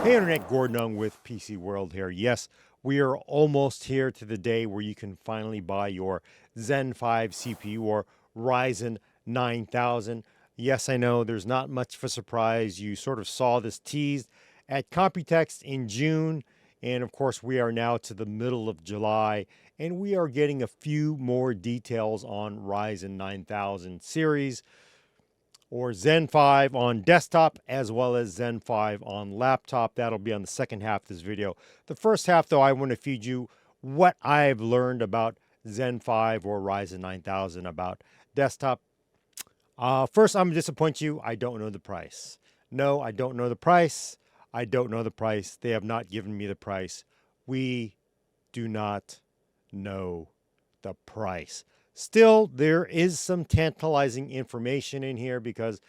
Hey Internet, Gordon Ung with PC World here. Yes, we are almost here to the day where you can finally buy your Zen 5 CPU or Ryzen 9000. Yes, I know there's not much of a surprise. You sort of saw this teased at Computex in June, and of course, we are now to the middle of July, and we are getting a few more details on Ryzen 9000 series or Zen 5 on desktop as well as Zen 5 on laptop. That'll be on the second half of this video. The first half, though, I want to feed you what I've learned about Zen 5 or Ryzen 9000 about desktop. First, I'm going to disappoint you. I don't know the price. No, I don't know the price. I don't know the price. They have not given me the price. We do not know the price. Still, there is some tantalizing information in here because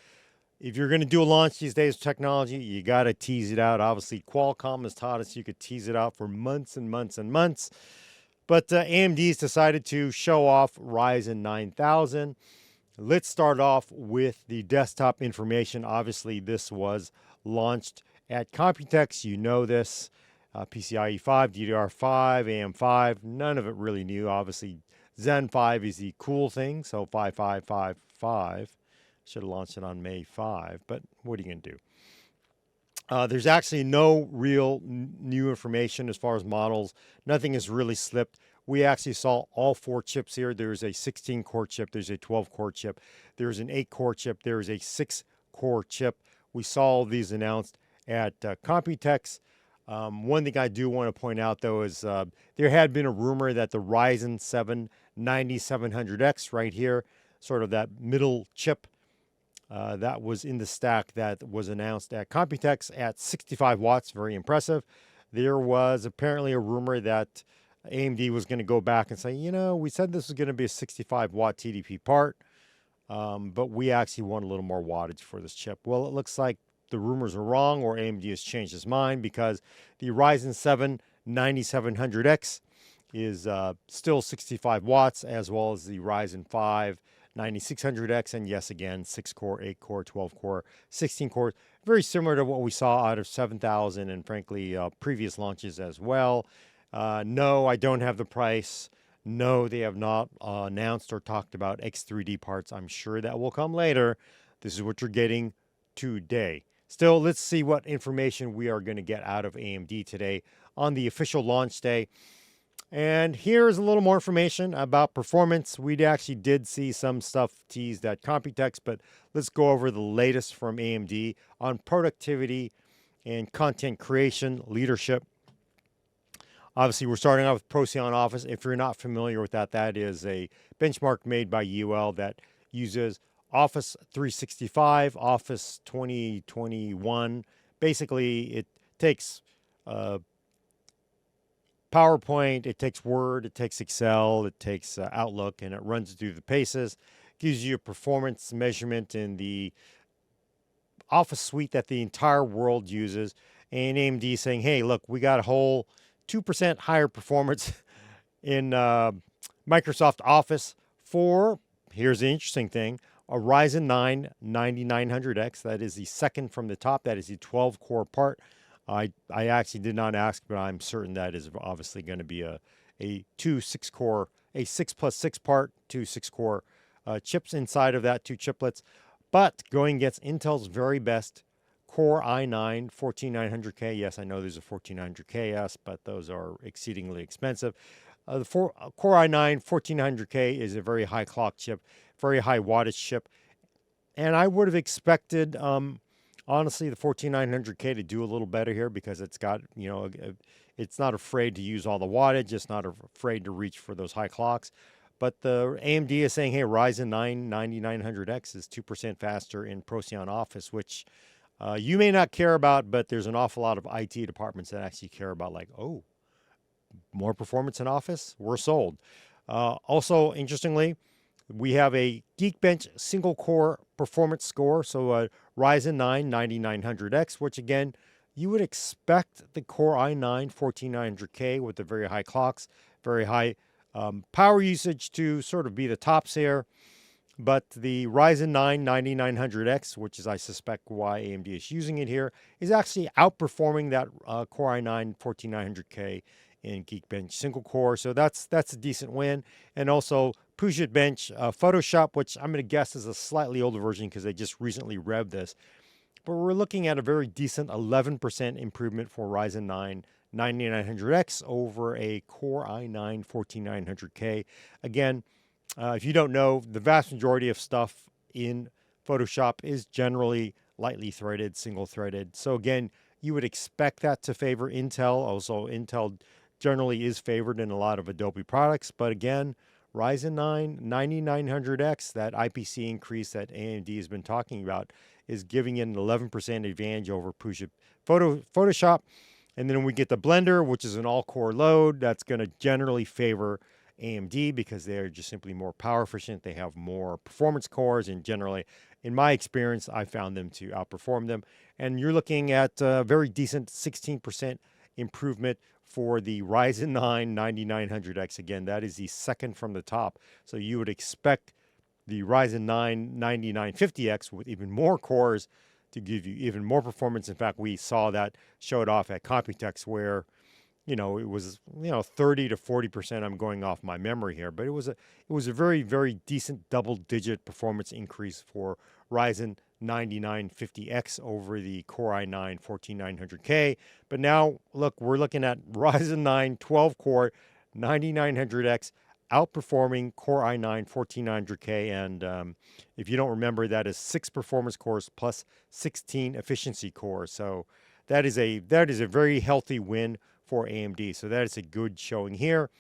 if you're going to do a launch these days with technology, you got to tease it out. Obviously, Qualcomm has taught us you could tease it out for months and months and months. But AMD's decided to show off Ryzen 9000. Let's start off with the desktop information. Obviously, this was launched at Computex. You know this. PCIe 5, DDR5, AM5, none of it really new. Obviously, Zen 5 is the cool thing, so 5555. Should have launched it on May 5, but what are you going to do? There's actually no real new information as far as models. Nothing has really slipped. We actually saw all four chips here. There's a 16-core chip, there's a 12-core chip, there's an 8-core chip, there's a 6-core chip. We saw all these announced at Computex. One thing I do want to point out, though, is there had been a rumor that the Ryzen 7 9700X right here, sort of that middle chip, that was in the stack that was announced at Computex at 65 watts, very impressive. There was apparently a rumor that AMD was going to go back and say, you know, we said this was going to be a 65 watt TDP part, but we actually want a little more wattage for this chip. Well, it looks like the rumors are wrong, or AMD has changed its mind, because the Ryzen 7 9700X is still 65 watts, as well as the Ryzen 5 9600X, and yes, again, 6-core, 8-core, 12-core, 16-core. Very similar to what we saw out of 7000 and, frankly, previous launches as well. No, I don't have the price. No, they have not announced or talked about X3D parts. I'm sure that will come later. This is what you're getting today. Still, let's see what information we are going to get out of AMD today on the official launch day. And here's a little more information about performance. We actually did see some stuff teased at Computex, but let's go over the latest from AMD on productivity and content creation leadership. Obviously, we're starting off with Procyon Office. If you're not familiar with that, that is a benchmark made by UL that uses Office 365, Office 2021. Basically, it takes PowerPoint, it takes Word, it takes Excel, it takes Outlook, and it runs through the paces. Gives you a performance measurement in the Office suite that the entire world uses. And AMD saying, hey, look, we got a whole 2% higher performance in Microsoft Office for, here's the interesting thing, a Ryzen 9 9900X. That is the second from the top. That is the 12-core part. I actually did not ask, but I'm certain that is obviously going to be a 6-core, a 6+6 part, 6-core chips inside of that, 2 chiplets. But going against Intel's very best Core i9 14900K. Yes, I know there's a 14900KS, but those are exceedingly expensive. The Core i9 14900K is a very high clock chip, very high wattage chip. And I would have expected, honestly, the 14900K to do a little better here, because it's got, you know, it's not afraid to use all the wattage. It's not afraid to reach for those high clocks. But the AMD is saying, hey, Ryzen 9 9900X is 2% faster in Procyon Office, which you may not care about, but there's an awful lot of IT departments that actually care about, like, oh, more performance in Office? We're sold. Also, interestingly, we have a Geekbench single-core performance score, so Ryzen 9 9900X, which, again, you would expect the Core i9 14900K with the very high clocks, very high power usage to sort of be the tops here. But the Ryzen 9 9900X, which is I suspect why AMD is using it here, is actually outperforming that Core i9 14900K in Geekbench single core. So that's a decent win. And also Puget Bench Photoshop, which I'm going to guess is a slightly older version because they just recently revved this. But we're looking at a very decent 11% improvement for Ryzen 9 9900X over a Core i9 14900K. Again, if you don't know, the vast majority of stuff in Photoshop is generally lightly threaded, single threaded. So again, you would expect that to favor Intel. Also, Intel generally is favored in a lot of Adobe products. But again, Ryzen 9 9900X, that IPC increase that AMD has been talking about, is giving it an 11% advantage over Photoshop. And then we get the Blender, which is an all-core load. That's going to generally favor AMD because they're just simply more power efficient. They have more performance cores, and generally, in my experience, I found them to outperform them. And you're looking at a very decent 16% improvement for the Ryzen 9 9900X. Again, that is the second from the top. So you would expect the Ryzen 9 9950X with even more cores to give you even more performance. In fact, we saw that showed off at Computex where it was 30 to 40%. I'm going off my memory here, but it was a very, very decent double-digit performance increase for Ryzen 9950X over the Core i9 14900K. But now, look, we're looking at Ryzen 9 12-core 9900X outperforming Core i9 14900K. And if you don't remember, that is 6 performance cores plus 16 efficiency cores. So that is a very healthy win for AMD. So that is a good showing here.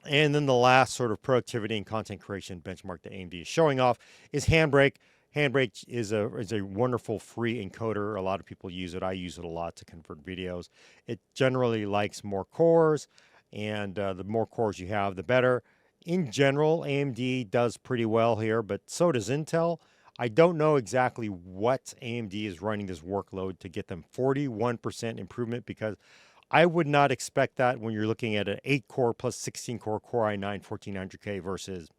And then the last sort of productivity and content creation benchmark that AMD is showing off is Handbrake. Handbrake is a wonderful free encoder. A lot of people use it. I use it a lot to convert videos. It generally likes more cores, and the more cores you have, the better. In general, AMD does pretty well here, but so does Intel. I don't know exactly what AMD is running this workload to get them 41% improvement, because I would not expect that when you're looking at an 8-core plus 16-core Core i9 14900K versus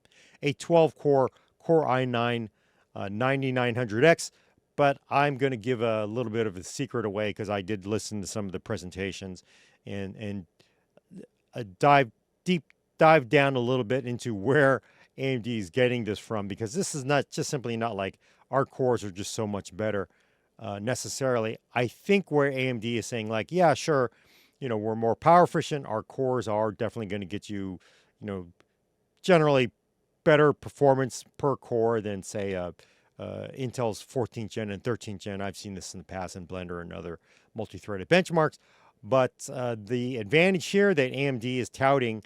a 12-core Core i9 9900X. But I'm going to give a little bit of a secret away because I did listen to some of the presentations and dive down a little bit into where AMD is getting this from, because this is not just simply not like our cores are just so much better necessarily. I think where AMD is saying like, yeah, sure, we're more power efficient. Our cores are definitely going to get you, generally better performance per core than say Intel's 14th gen and 13th gen. I've seen this in the past in Blender and other multi-threaded benchmarks. But the advantage here that AMD is touting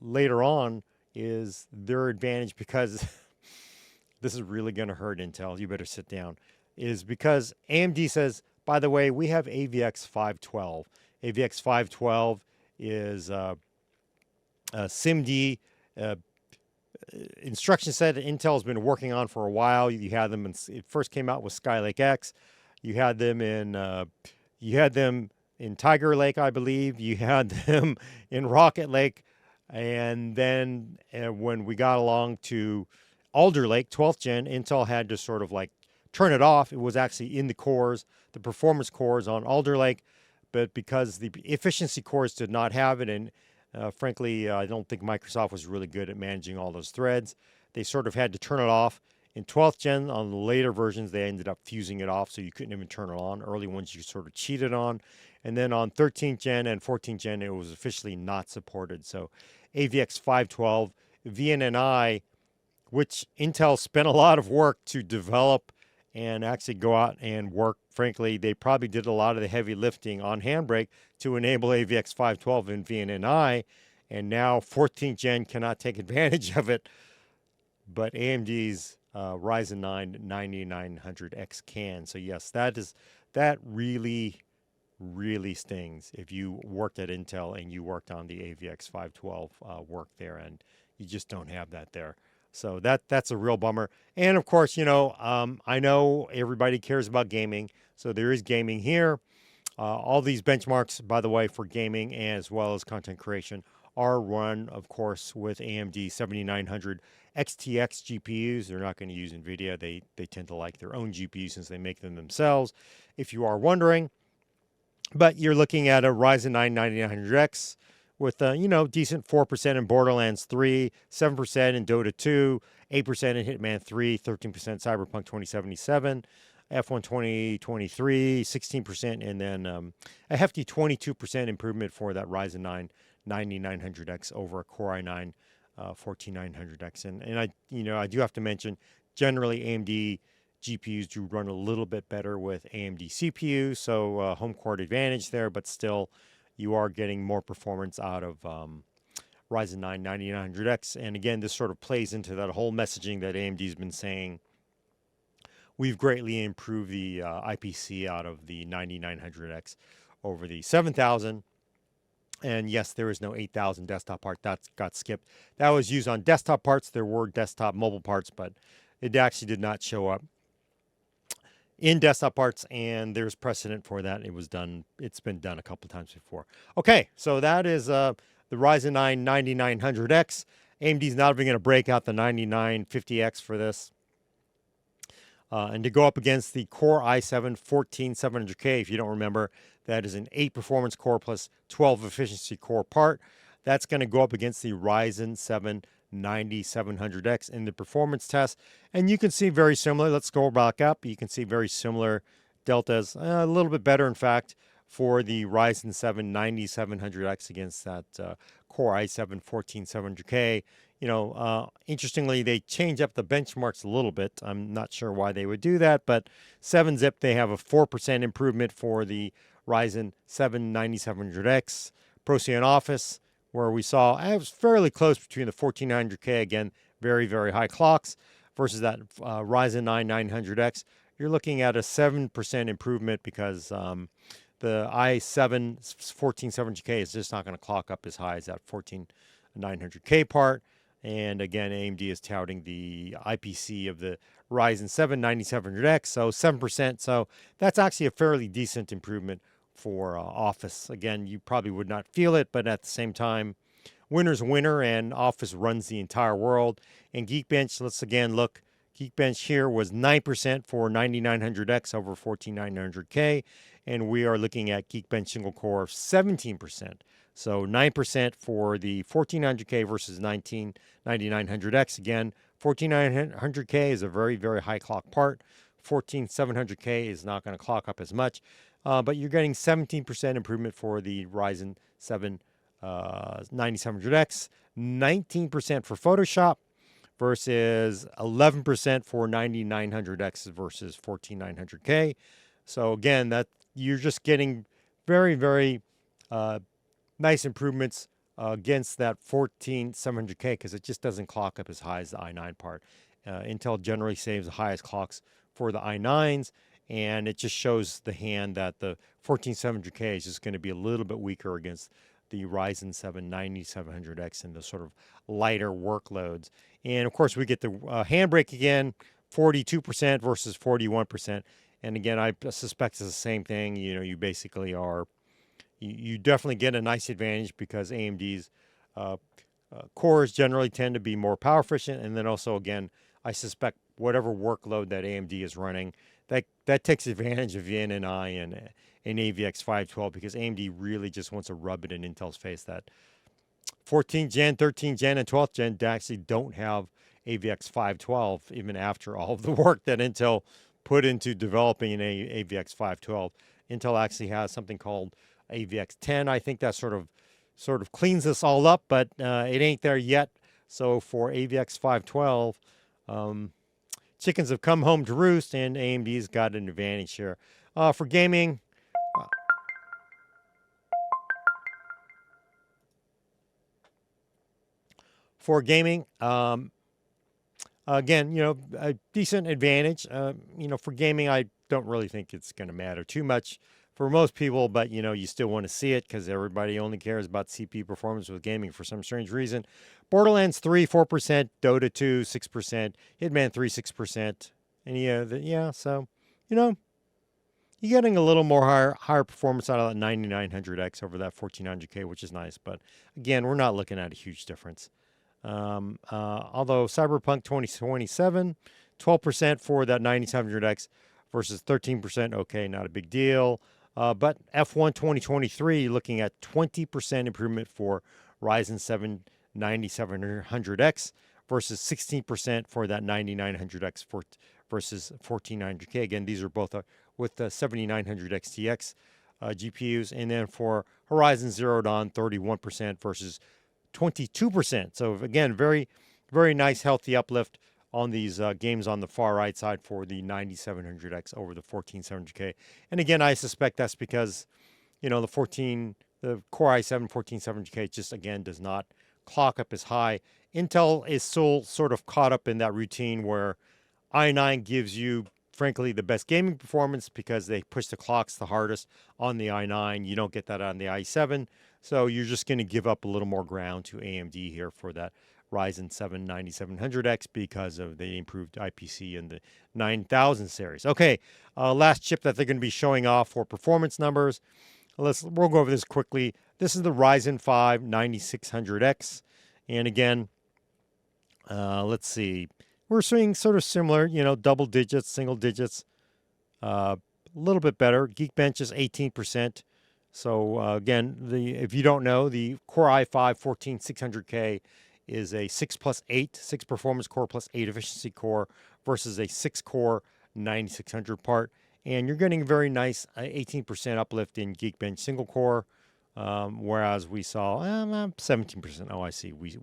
later on is their advantage, because this is really going to hurt Intel. You better sit down. Is because AMD says, by the way, we have AVX 512. AVX 512 is a SIMD instruction set that Intel has been working on for a while. You had them, it first came out with Skylake X. You had them in Tiger Lake, I believe. You had them in Rocket Lake. And then when we got along to Alder Lake, 12th gen, Intel had to sort of like turn it off. It was actually in the cores, the performance cores on Alder Lake. But because the efficiency cores did not have it, and frankly, I don't think Microsoft was really good at managing all those threads, they sort of had to turn it off. In 12th gen, on the later versions, they ended up fusing it off, so you couldn't even turn it on. Early ones you sort of cheated on. And then on 13th gen and 14th gen, it was officially not supported. So AVX 512, VNNI, which Intel spent a lot of work to develop and actually go out and work. Frankly, they probably did a lot of the heavy lifting on Handbrake to enable AVX 512 and VNNI, and now 14th gen cannot take advantage of it, but AMD's Ryzen 9 9900X can. So yes, that really stings if you worked at Intel and you worked on the AVX 512 work there, and you just don't have that there. So that's a real bummer. And of course, I know everybody cares about gaming, so there is gaming here. All these benchmarks, by the way, for gaming as well as content creation are run, of course, with AMD 7900 XTX GPUs. They're not going to use NVIDIA. They tend to like their own GPUs since they make them themselves, if you are wondering. But you're looking at a Ryzen 9 9900X with a, decent 4% in Borderlands 3, 7% in Dota 2, 8% in Hitman 3, 13% Cyberpunk 2077, F1 2023, 16%, and then a hefty 22% improvement for that Ryzen 9 9900X over a Core i9 14900X. And I do have to mention, generally AMD GPUs do run a little bit better with AMD CPUs, so home court advantage there, but still you are getting more performance out of Ryzen 9 9900X. And again, this sort of plays into that whole messaging that AMD's been saying. We've greatly improved the IPC out of the 9900X over the 7000. And yes, there is no 8000 desktop part. That got skipped. That was used on desktop parts. There were desktop mobile parts, but it actually did not show up in desktop parts, and there's precedent for that. It's been done a couple times before. Okay, so that is the Ryzen 9 9900X. AMD's not even going to break out the 9950X for this. And to go up against the Core i7 14700K, if you don't remember, that is an 8 performance core plus 12 efficiency core part. That's going to go up against the Ryzen 7 9700X in the performance test. And you can see very similar. Let's go back up. You can see very similar deltas, a little bit better, in fact, for the Ryzen 7 9700X against that Core i7 14700K. Interestingly, they change up the benchmarks a little bit. I'm not sure why they would do that, but 7-zip, they have a 4% improvement for the Ryzen 7 9700X. Procyon Office, where we saw it was fairly close between the 14900K, again, very, very high clocks, versus that Ryzen 9 900X. You're looking at a 7% improvement because the i7 14700K is just not going to clock up as high as that 14900K part. And again, AMD is touting the IPC of the Ryzen 7 9700X, so 7%. So that's actually a fairly decent improvement for Office. Again, you probably would not feel it, but at the same time, winner's a winner, and Office runs the entire world. And Geekbench, let's again look. Geekbench here was 9% for 9900X over 14900K, and we are looking at Geekbench single core of 17%. So 9% for the 14900K versus 9900X. Again, 14900K is a very, very high clock part. 14700K is not going to clock up as much, but you're getting 17% improvement for the Ryzen 7 9700X, 19% for Photoshop versus 11% for 9900X versus 14900K. So again, that you're just getting very, very nice improvements against that 14700K because it just doesn't clock up as high as the i9 part. Intel generally saves the highest clocks for the i9s, and it just shows the hand that the 14700K is just going to be a little bit weaker against the Ryzen 7 9700X and the sort of lighter workloads. And of course, we get the handbrake again, 42% versus 41%. And again, I suspect it's the same thing. You basically are. You definitely get a nice advantage because AMD's cores generally tend to be more power efficient. And then also, again, I suspect whatever workload that AMD is running, that takes advantage of VNNI and AVX 512 because AMD really just wants to rub it in Intel's face that 14th gen, 13th gen, and 12th gen actually don't have AVX 512 even after all of the work that Intel put into developing an AVX 512. Intel actually has something called AVX 10. I think that sort of cleans this all up, but it ain't there yet. So for AVX 512, chickens have come home to roost, and AMD's got an advantage here. For gaming, again, a decent advantage. For gaming, I don't really think it's going to matter too much for most people, but you still want to see it because everybody only cares about CPU performance with gaming for some strange reason. Borderlands 3, 4%, Dota 2, 6%, Hitman 3, 6%. And so, you're getting a little more higher performance out of that 9900X over that 1400K, which is nice. But again, we're not looking at a huge difference. Although Cyberpunk 2027, 12% for that 9700X versus 13%, okay, not a big deal. But F1 2023, looking at 20% improvement for Ryzen 7 9700X versus 16% for that 9900X versus 1400K. Again, these are both with the 7900 XTX GPUs. And then for Horizon Zero Dawn, 31% versus 22%. So again, very, very nice, healthy uplift on these games on the far right side for the 9700X over the 14700K. And again, I suspect that's because, the Core i7 14700K just again does not clock up as high. Intel is still sort of caught up in that routine where i9 gives you, frankly, the best gaming performance because they push the clocks the hardest on the i9. You don't get that on the i7. So you're just going to give up a little more ground to AMD here for that Ryzen 7 9700X because of the improved IPC and the 9000 series. Okay, last chip that they're going to be showing off for performance numbers. We'll go over this quickly. This is the Ryzen 5 9600X. And again, let's see. We're seeing sort of similar, double digits, single digits, a little bit better. Geekbench is 18%. So again, if you don't know, the Core i5 14600K is a 6+8, 6 performance core plus 8 efficiency core versus a 6-core 9600 part. And you're getting a very nice 18% uplift in Geekbench single core, whereas we saw 17%. Oh, I see. We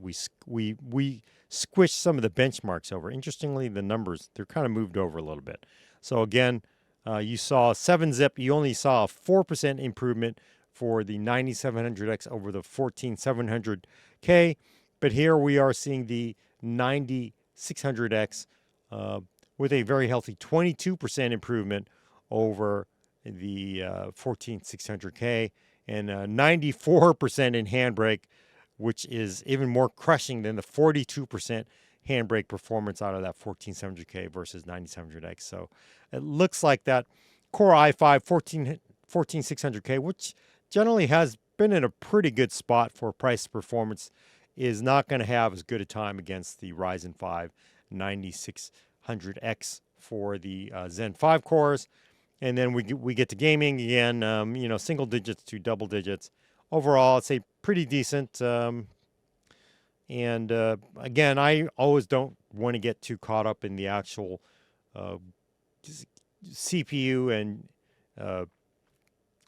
squished some of the benchmarks over. Interestingly, the numbers, they're kind of moved over a little bit. So again, you saw 7-zip. You only saw a 4% improvement for the 9700X over the 14700K. But here we are seeing the 9600X with a very healthy 22% improvement over the 14600K and 94% in handbrake, which is even more crushing than the 42% handbrake performance out of that 14700K versus 9700X. So it looks like that Core i5 14600K, which generally has been in a pretty good spot for price performance, is not going to have as good a time against the Ryzen 5 9600X for the Zen 5 cores. And then we get to gaming again, single digits to double digits. Overall, I'd say pretty decent. And again, I always don't want to get too caught up in the actual CPU and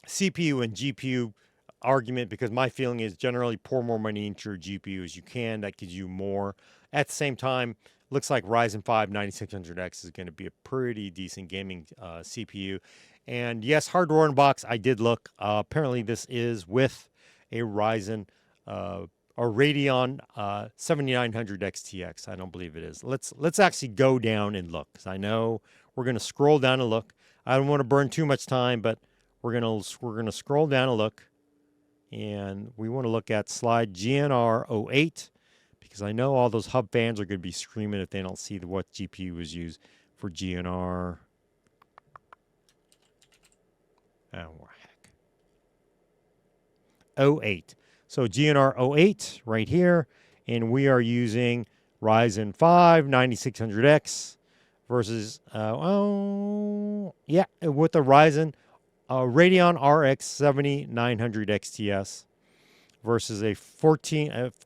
GPU argument, because my feeling is generally pour more money into your GPU as you can. That gives you more. At the same time, looks like Ryzen 5 9600X is going to be a pretty decent gaming CPU. And yes, hardware in box, I did look. Apparently, this is with a Ryzen or Radeon 7900 XTX. I don't believe it is. Let's actually go down and look, because I know we're going to scroll down and look. I don't want to burn too much time, but we're gonna scroll down and look, and we want to look at slide GNR 08, because I know all those hub fans are going to be screaming if they don't see what GPU was used for GNR. Oh, heck. 08. So GNR 08 right here, and we are using Ryzen 5 9600X versus, with the Ryzen Radeon RX 7900 XTS versus a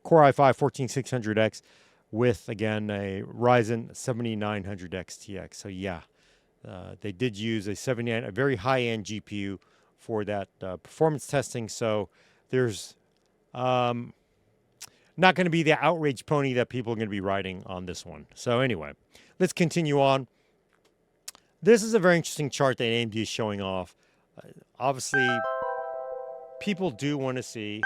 Core i5 14600X with, again, a Ryzen 7900 XTX. So yeah, they did use a very high-end GPU for that performance testing. So there's not going to be the outrage pony that people are going to be riding on this one. So anyway, let's continue on. This is a very interesting chart that AMD is showing off. Obviously, people want to see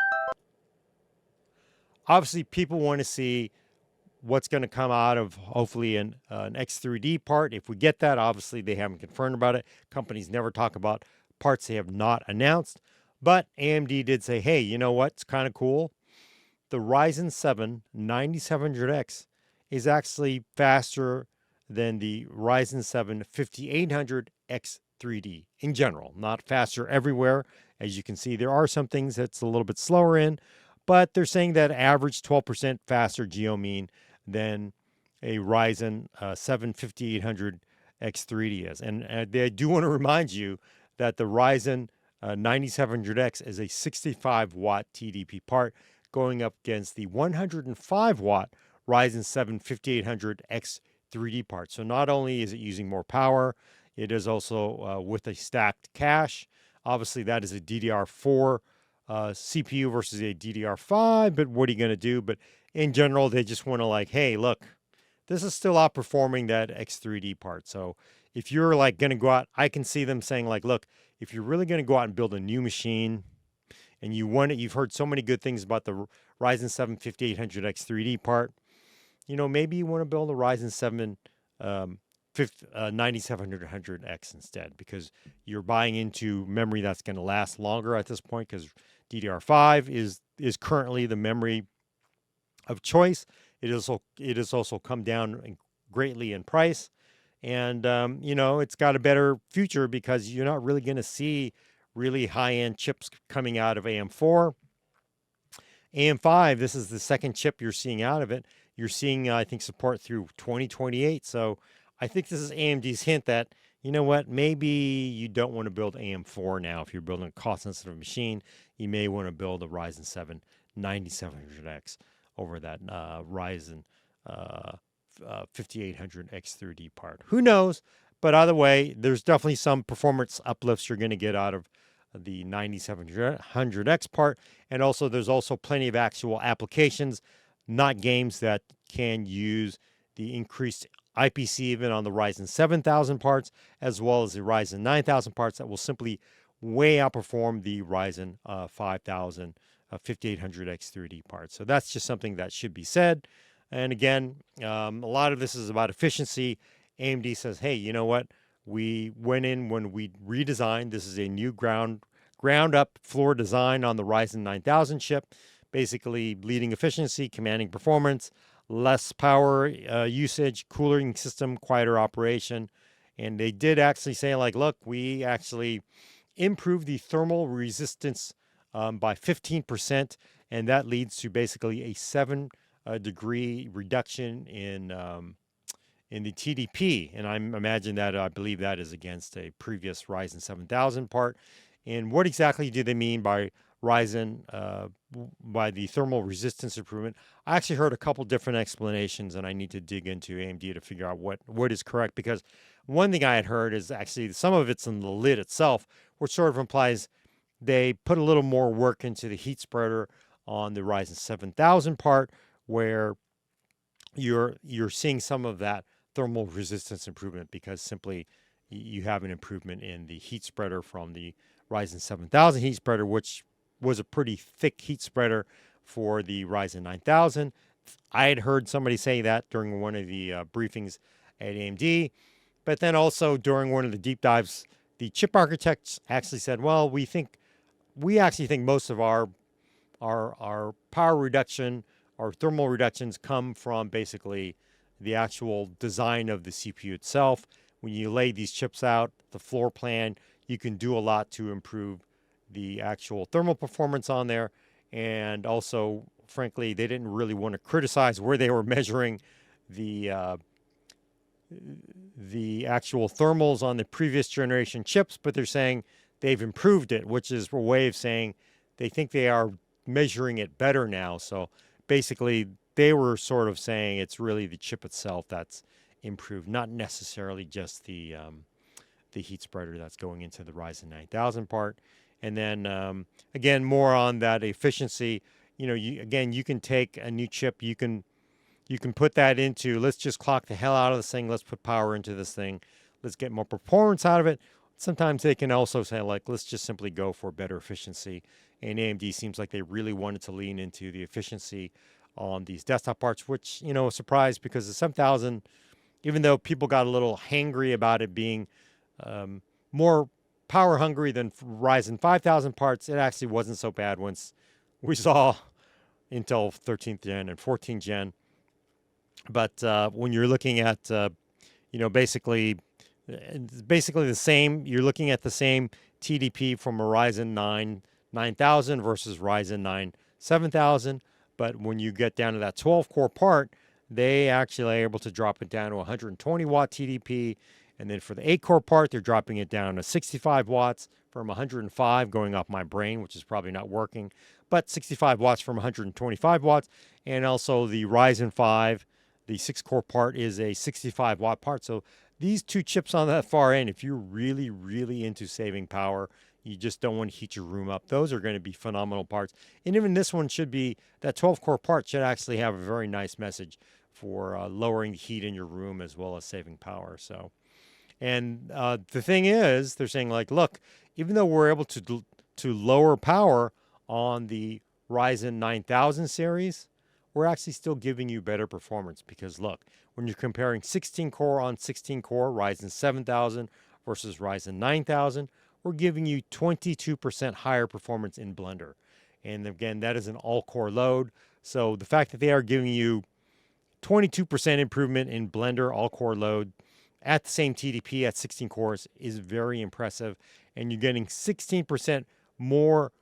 what's going to come out of, hopefully, an X3D part. If we get that, obviously, they haven't confirmed about it. Companies never talk about parts they have not announced. But AMD did say, hey, you know what? It's kind of cool. The Ryzen 7 9700X is actually faster than the Ryzen 7 5800X 3D in general, not faster everywhere. As you can see, there are some things that's a little bit slower in, but they're saying that average 12% faster geomean than a Ryzen 7 5800X3D is. And I do want to remind you that the Ryzen 9700X is a 65 watt TDP part going up against the 105 watt Ryzen 7 5800X3D part. So not only is it using more power, it is also with a stacked cache. Obviously, that is a DDR4 CPU versus a DDR5, but what are you going to do? But in general, they just want to like, hey, look, this is still outperforming that X3D part. So if you're like going to go out, I can see them saying like, look, if you're really going to go out and build a new machine and you want it, you've heard so many good things about the Ryzen 7 5800X3D part, maybe you want to build a Ryzen 7 9700X instead, because you're buying into memory that's going to last longer at this point, because DDR5 is currently the memory of choice. It has also come down greatly in price, and it's got a better future because you're not really going to see really high-end chips coming out of AM4. AM5, this is the second chip you're seeing out of it. You're seeing, I think, support through 2028. So I think this is AMD's hint that, you know what, maybe you don't want to build AM4 now. If you're building a cost-sensitive machine, you may want to build a Ryzen 7 9700X over that Ryzen 5800X3D part. Who knows? But either way, there's definitely some performance uplifts you're going to get out of the 9700X part. And also, there's also plenty of actual applications, not games, that can use the increased IPC even on the Ryzen 7000 parts, as well as the Ryzen 9000 parts that will simply way outperform the Ryzen 5000 5800X3D parts. So that's just something that should be said. And again, a lot of this is about efficiency. AMD says, hey, you know what? We went in when we redesigned. This is a new ground up floor design on the Ryzen 9000 chip, basically leading efficiency, commanding performance, less power usage, cooling system, quieter operation. And they did actually say, like, look, we actually improved the thermal resistance by 15%, and that leads to basically a 7 degree reduction in the TDP. And I imagine that, I believe that is against a previous Ryzen 7000 part. And what exactly do they mean by Ryzen, by the thermal resistance improvement? I actually heard a couple different explanations, and I need to dig into AMD to figure out what is correct, because one thing I had heard is actually some of it's in the lid itself, which sort of implies they put a little more work into the heat spreader on the Ryzen 7000 part, where you're seeing some of that thermal resistance improvement because simply you have an improvement in the heat spreader from the Ryzen 7000 heat spreader, which was a pretty thick heat spreader for the Ryzen 9000. I had heard somebody say that during one of the briefings at AMD, but then also during one of the deep dives, the chip architects actually said, well, we actually think most of our power reduction, our thermal reductions come from basically the actual design of the CPU itself. When you lay these chips out, the floor plan, you can do a lot to improve the actual thermal performance on there. And also, frankly, they didn't really want to criticize where they were measuring the actual thermals on the previous generation chips, but they're saying they've improved it, which is a way of saying they think they are measuring it better now. So basically, they were sort of saying it's really the chip itself that's improved, not necessarily just the heat spreader that's going into the Ryzen 9000 part. And then again, more on that efficiency. You can take a new chip, you can put that into, let's just clock the hell out of this thing, let's put power into this thing, let's get more performance out of it. Sometimes they can also say, like, let's just simply go for better efficiency. And AMD seems like they really wanted to lean into the efficiency on these desktop parts, which, a surprise, because the 7000, even though people got a little hangry about it being more power hungry than Ryzen 5000 parts, it actually wasn't so bad once we saw Intel 13th gen and 14th gen. But when you're looking at, basically It's basically the same. You're looking at the same TDP from a Ryzen 9 9000 versus Ryzen 9 7000. But when you get down to that 12 core part, they actually are able to drop it down to 120 watt TDP. And then for the 8 core part, they're dropping it down to 65 watts from 105 going off my brain, which is probably not working, but 65 watts from 125 watts. And also the Ryzen 5, the 6 core part is a 65 watt part. So these two chips on that far end, if you're really, really into saving power, you just don't want to heat your room up, those are going to be phenomenal parts. And even this one should be, that 12 core part should actually have a very nice message for lowering the heat in your room as well as saving power. So, and the thing is, they're saying like, look, even though we're able to lower power on the Ryzen 9000 series, we're actually still giving you better performance because look, when you're comparing 16 core on 16 core Ryzen 7000 versus Ryzen 9000, we're giving you 22% higher performance in Blender. And again, that is an all-core load. So the fact that they are giving you 22% improvement in Blender all-core load at the same TDP at 16 cores is very impressive. And you're getting 16% more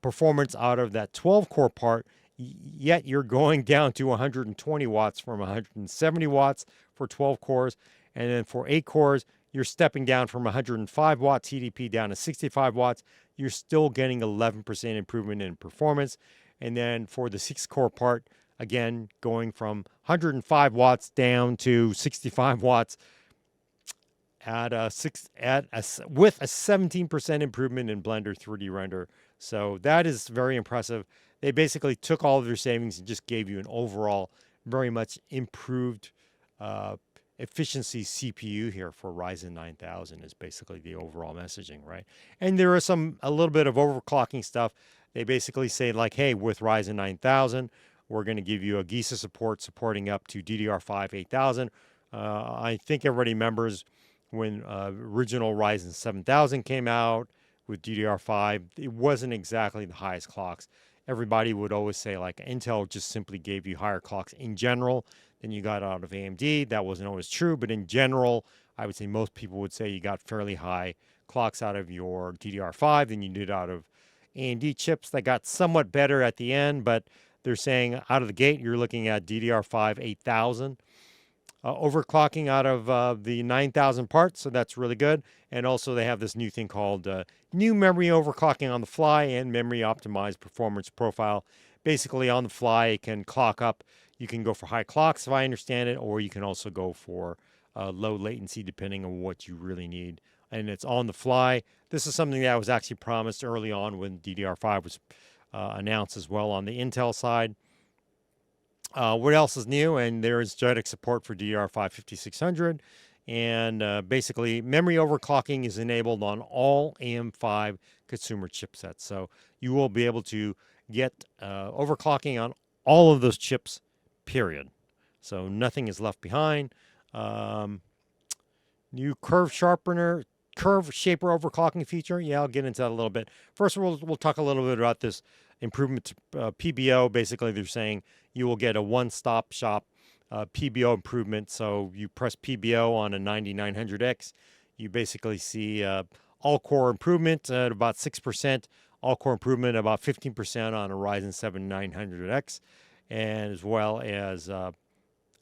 performance out of that 12-core part, yet you're going down to 120 watts from 170 watts for 12 cores. And then for 8 cores, you're stepping down from 105 watt TDP down to 65 watts. You're still getting 11% improvement in performance. And then for the 6 core part, again, going from 105 watts down to 65 watts with a 17% improvement in Blender 3D render. So that is very impressive. They basically took all of their savings and just gave you an overall very much improved efficiency CPU here for Ryzen 9000 is basically the overall messaging, right? And there is a little bit of overclocking stuff. They basically say like, hey, with Ryzen 9000, we're going to give you a GISA support supporting up to DDR5 8000. I think everybody remembers when original Ryzen 7000 came out with DDR5, it wasn't exactly the highest clocks. Everybody would always say like Intel just simply gave you higher clocks in general than you got out of AMD. That wasn't always true, but in general, I would say most people would say you got fairly high clocks out of your DDR5 than you did out of AMD chips. That got somewhat better at the end, but they're saying out of the gate, you're looking at DDR5 8000. Overclocking out of the 9000 parts, so that's really good. And also they have this new thing called new memory overclocking on the fly and memory optimized performance profile. Basically on the fly, it can clock up. You can go for high clocks, if I understand it, or you can also go for low latency depending on what you really need. And it's on the fly. This is something that was actually promised early on when DDR5 was announced as well on the Intel side. What else is new? And there is JEDEC support for DDR5 5600. And basically, memory overclocking is enabled on all AM5 consumer chipsets. So you will be able to get overclocking on all of those chips, period. So nothing is left behind. New curve shaper overclocking feature. Yeah, I'll get into that a little bit. First, we'll talk a little bit about this improvement to PBO. Basically, they're saying you will get a one-stop shop PBO improvement. So you press PBO on a 9900X, you basically see all-core improvement at about 6%, all-core improvement about 15% on a Ryzen 7 900X, and as well as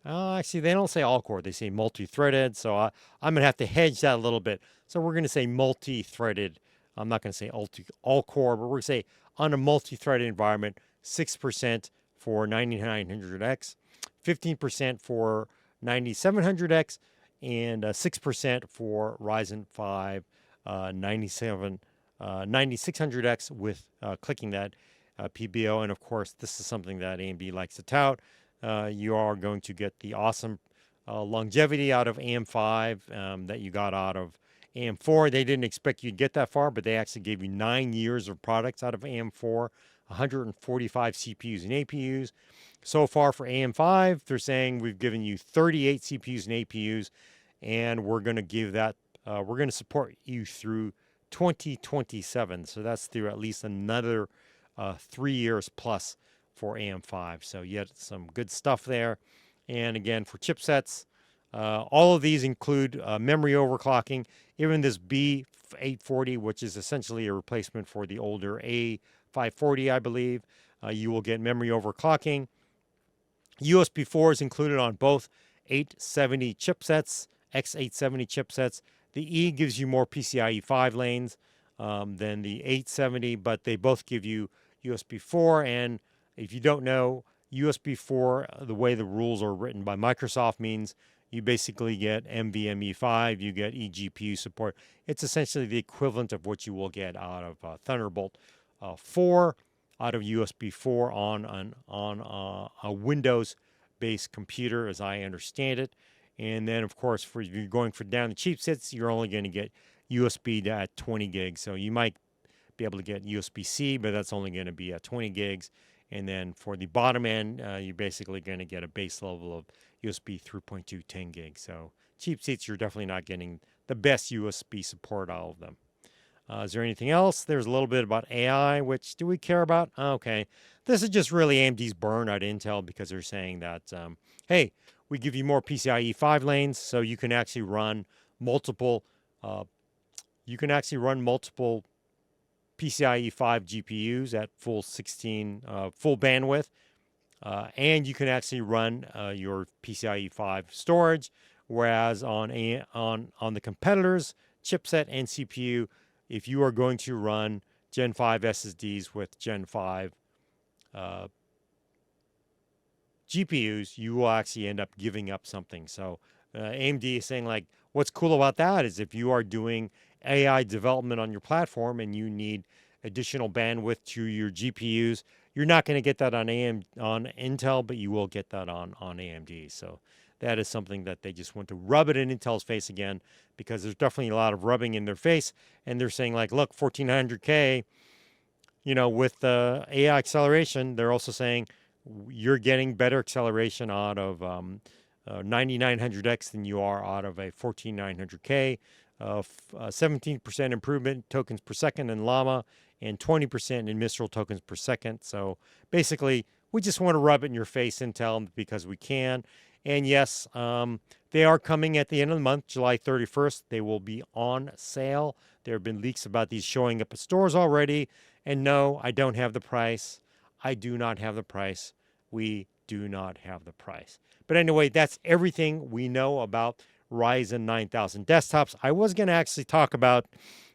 actually, they don't say all-core. They say multi-threaded. So I'm going to have to hedge that a little bit. So we're going to say multi-threaded. I'm not going to say all-core, but we're going to say on a multi-threaded environment, 6% for 9900X, 15% for 9700X, and 6% for Ryzen 5 9600X with clicking that PBO. And of course, this is something that AMD likes to tout. You are going to get the awesome longevity out of AM5 that you got out of AM4. They didn't expect you to get that far, but they actually gave you 9 years of products out of AM4, 145 CPUs and APUs. So far for AM5, they're saying we've given you 38 CPUs and APUs, and we're going to give that, we're going to support you through 2027. So that's through at least another 3 years plus for AM5. So yet some good stuff there. And again, for chipsets, All of these include memory overclocking. Even this B840, which is essentially a replacement for the older A540, I believe, you will get memory overclocking. USB 4 is included on both 870 chipsets, X870 chipsets. The E gives you more PCIe 5 lanes than the 870, but they both give you USB 4. And if you don't know, USB 4, the way the rules are written by Microsoft, means you basically get NVMe 5, you get eGPU support. It's essentially the equivalent of what you will get out of Thunderbolt 4, out of USB 4 on a Windows-based computer, as I understand it. And then, of course, for if you're going for down the cheap sets, you're only going to get USB at 20 gigs. So you might be able to get USB-C, but that's only going to be at 20 gigs. And then for the bottom end, you're basically going to get a base level of USB 3.2 10 gigs. So cheap seats, you're definitely not getting the best USB support out of them. Is there anything else? There's a little bit about AI, which do we care about? Okay. This is just really AMD's burn at Intel because they're saying that, hey, we give you more PCIe 5 lanes, so you can actually run multiple PCIe 5 GPUs at full 16 full bandwidth, and you can actually run your PCIe 5 storage. Whereas on the competitors' chipset and CPU, if you are going to run Gen 5 SSDs with Gen 5 GPUs, you will actually end up giving up something. So AMD is saying, like, what's cool about that is if you are doing AI development on your platform and you need additional bandwidth to your GPUs, you're not going to get that on Intel, but you will get that on AMD. So that is something that they just want to rub it in Intel's face again, because there's definitely a lot of rubbing in their face. And they're saying, like, look, 1400K, with AI acceleration, they're also saying you're getting better acceleration out of 9900X than you are out of a 14900K. 17% improvement tokens per second in Llama and 20% in Mistral tokens per second. So basically, we just want to rub it in your face, Intel, because we can. And yes, they are coming at the end of the month, July 31st. They will be on sale. There have been leaks about these showing up at stores already. And no, I don't have the price. I do not have the price. We do not have the price. But anyway, that's everything we know about Ryzen 9000 desktops. I was going to actually talk about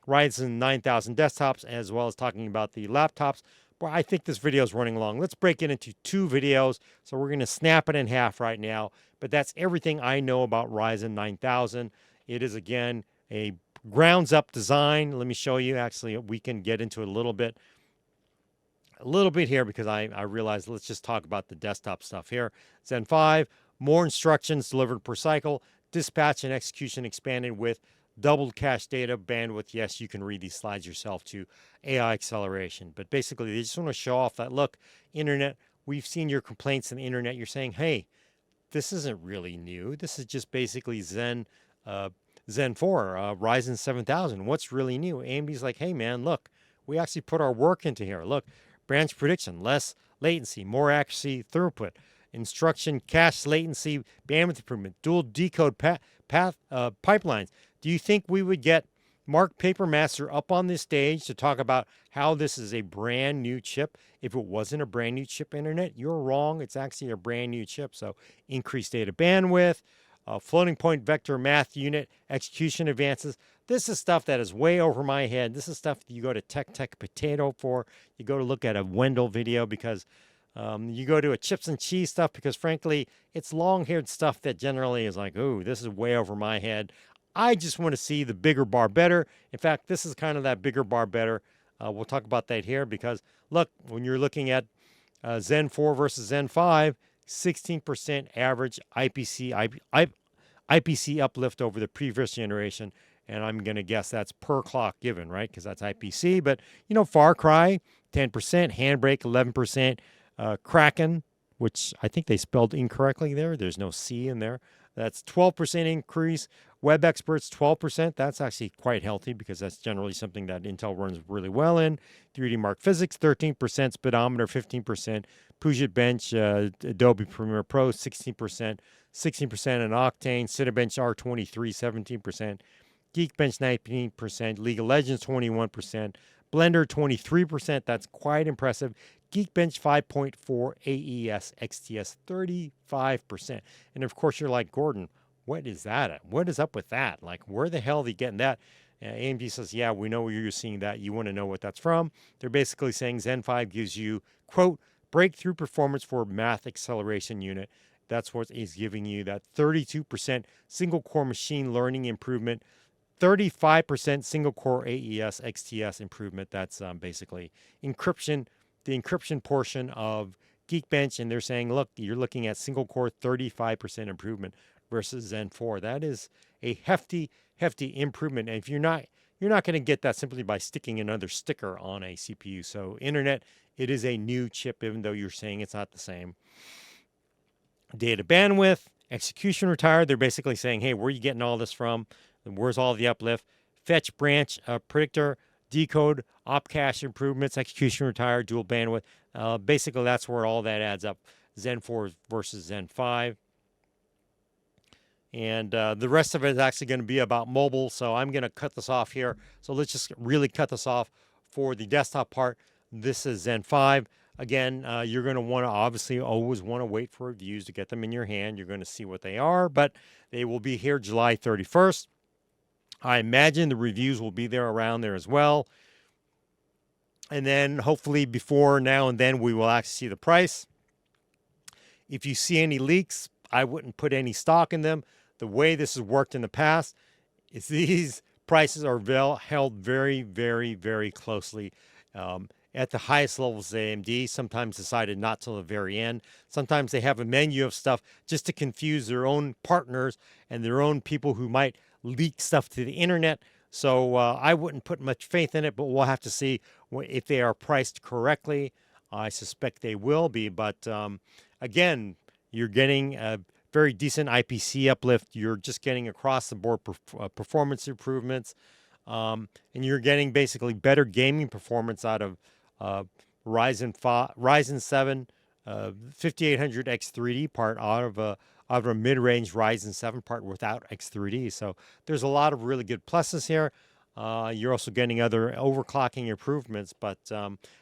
Ryzen 9000 desktops as well as talking about the laptops, but I think this video is running long. Let's break it into two videos. So we're going to snap it in half right now. But that's everything I know about Ryzen 9000. It is, again, a grounds up design. Let me show you. Actually, we can get into it a little bit here because I realized let's just talk about the desktop stuff here. Zen 5, more instructions delivered per cycle. Dispatch and execution expanded with doubled cache data bandwidth. Yes, you can read these slides yourself to AI acceleration. But basically, they just want to show off that, look, internet, we've seen your complaints on the internet. You're saying, hey, this isn't really new. This is just basically Zen 4, Ryzen 7000. What's really new? AMD's like, hey, man, look, we actually put our work into here. Look, branch prediction, less latency, more accuracy, throughput, instruction, cache latency, bandwidth improvement, dual decode pipelines. Do you think we would get Mark Papermaster up on this stage to talk about how this is a brand new chip if it wasn't a brand new chip, internet? You're wrong. It's actually a brand new chip. So increased data bandwidth, floating point vector math unit, execution advances. This is stuff that is way over my head. This is stuff that you go to Tech Potato for. You go to look at a Wendell video because you go to a chips and cheese stuff because, frankly, it's long-haired stuff that generally is like, ooh, this is way over my head. I just want to see the bigger bar better. In fact, this is kind of that bigger bar better. We'll talk about that here because, look, when you're looking at Zen 4 versus Zen 5, 16% average IPC uplift over the previous generation. And I'm going to guess that's per clock given, right? Because that's IPC. But, Far Cry, 10%, Handbrake, 11%, Kraken, which I think they spelled incorrectly there. There's no C in there. That's 12% increase. Web experts, 12%. That's actually quite healthy because that's generally something that Intel runs really well in. 3D Mark Physics, 13%. Speedometer, 15%. Puget Bench, Adobe Premiere Pro, 16%. 16% in Octane. Cinebench R23, 17%. Geekbench, 19%. League of Legends, 21%. Blender, 23%. That's quite impressive. Geekbench 5.4, AES, XTS 35%. And of course, you're like, Gordon, what is that? What is up with that? Like, where the hell are they getting that? AMD says, yeah, we know where you're seeing that. You want to know what that's from. They're basically saying Zen 5 gives you, quote, breakthrough performance for math acceleration unit. That's what is giving you that 32% single core machine learning improvement, 35% single core AES, XTS improvement. That's basically encryption, the encryption portion of Geekbench, and they're saying, look, you're looking at single core 35% improvement versus Zen 4. That is a hefty improvement. And if you're not going to get that simply by sticking another sticker on a CPU. So internet, it is a new chip, even though you're saying it's not the same. Data bandwidth, execution retired. They're basically saying, hey, where are you getting all this from? Where's all the uplift? Fetch, branch, predictor, decode, op cache improvements, execution retired, dual bandwidth. Basically, that's where all that adds up. Zen 4 versus Zen 5. And the rest of it is actually going to be about mobile. So I'm going to cut this off here. So let's just really cut this off for the desktop part. This is Zen 5. Again, you're going to want to obviously always want to wait for reviews to get them in your hand. You're going to see what they are, but they will be here July 31st. I imagine the reviews will be there around there as well. And then hopefully before now and then we will actually see the price. If you see any leaks, I wouldn't put any stock in them. The way this has worked in the past is these prices are held very, very, very closely at the highest levels of AMD. Sometimes decided not till the very end. Sometimes they have a menu of stuff just to confuse their own partners and their own people who might leak stuff to the internet. So I wouldn't put much faith in it, but we'll have to see if they are priced correctly. I suspect they will be, but again, you're getting a very decent IPC uplift. You're just getting across the board performance improvements, and you're getting basically better gaming performance out of Ryzen 7 5800X3D part out of a mid-range Ryzen 7 part without X3D. So there's a lot of really good pluses here. You're also getting other overclocking improvements, but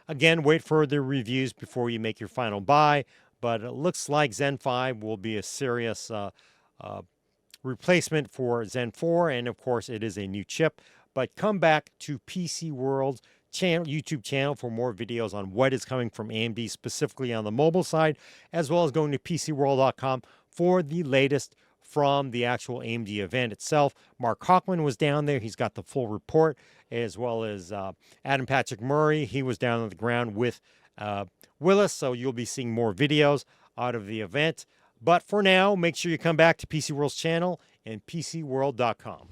again, wait for the reviews before you make your final buy. But it looks like Zen 5 will be a serious replacement for Zen 4, and of course, it is a new chip. But come back to PC World's YouTube channel for more videos on what is coming from AMD, specifically on the mobile side, as well as going to PCWorld.com for the latest from the actual AMD event itself. Mark Hochman was down there. He's got the full report, as well as Adam Patrick Murray. He was down on the ground with Willis, so you'll be seeing more videos out of the event. But for now, make sure you come back to PC World's channel and PCWorld.com.